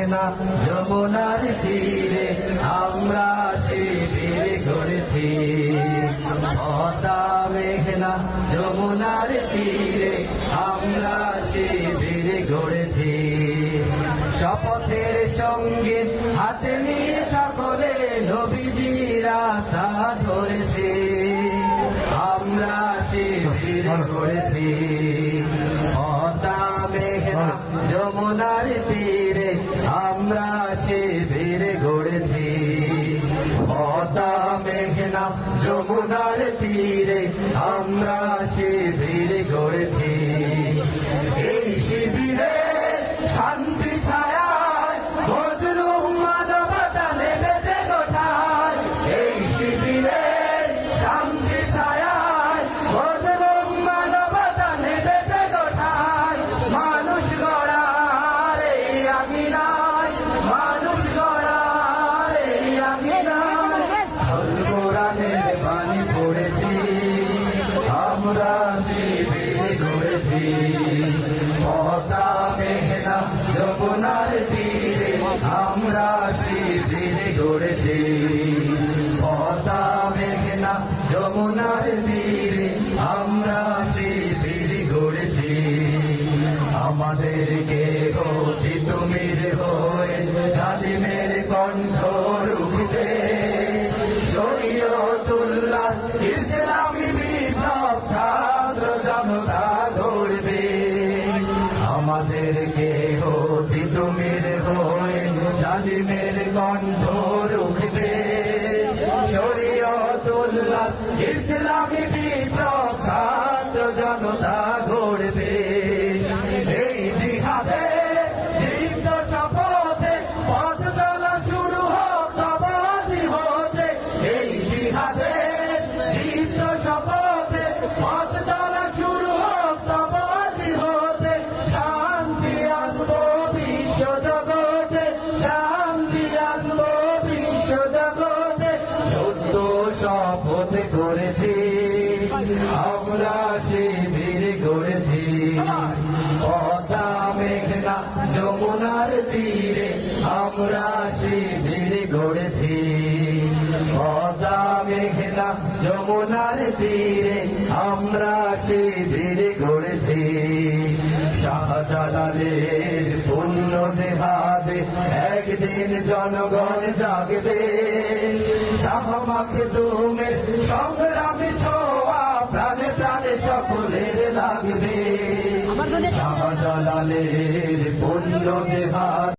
মেঘনা যমুনার তীরে আমরা শিবির গড়েছি। পদ্মা মেঘনা যমুনার তীরে আমরা শিবির গড়েছি। শপথের সঙ্গে হাতে নিয়ে সকলে নবীজি রাস্তা ধরেছি। আমরা শিবির গড়েছি। পদ্মা মেঘনা যমুনার তীরে আমরা শিবির গড়েছি। পদ্মা মেঘনা যমুনার তীরে আমরা শিবির গড়েছি। এই শিবিরে শান্তি ছায়ায় মজলুম মানবতা নেমেছে গোটায়। এই শিবিরে শান্তি ছায়ায় মজলুম মানবতা নেমেছে গোটায়। মানুষ গড়ার এই আঙিনায়, মানুষ গড়ার এই আঙিনায় আল কোরআনের বাণী পড়েছি। আমরা শিবির গড়েছি। পদ্মা মেঘনা যমুনার তীরে আমরা শিবির গড়েছি। পদ্মা মেঘনা যমুনার তীরে আমরা শিবির গড়েছি। আমাদেরকে অতি তুমির হয়ে জালিমের কণ্ঠ রুখতে শরীয়তুল্লাহ ইসলামী বিপ্লব ছাত্র জনতা গড়বে। আমাদেরকে অতি তুমির হয়ে জালিমের কণ্ঠ রুখতে শরীয়তুল্লাহ ইসলামী বিপ্লব ছাত্র জনতা গড়বে। এই জিহাদে দীপ্ত শপথে পথ চলা শুরু হোক তবাদি হতে। এই জিহাদে দীপ্ত শপথে পথ চলা শুরু হোক তবাদি হতে। শান্তি আনবো বিশ্ব জগতে, শান্তি আনবো বিশ্ব জগতে। সত্য শপথ করেছি, আমরা শিবির গড়েছি। পদ্মা মেঘনা যমুনার তীরে আমরা শিবির গড়েছি। পদ্মা মেঘনা যমুনার তীরে আমরা শিবির গড়েছি। শাহজালালের পুণ্য জেহাদে একদিন জনগণ জাগবে। শাহ মাখদুমের সংগ্রামী ছোঁয়া প্রাণে প্রাণে সকলের লাগবে। শাহজালালের পুণ্য জেহাদ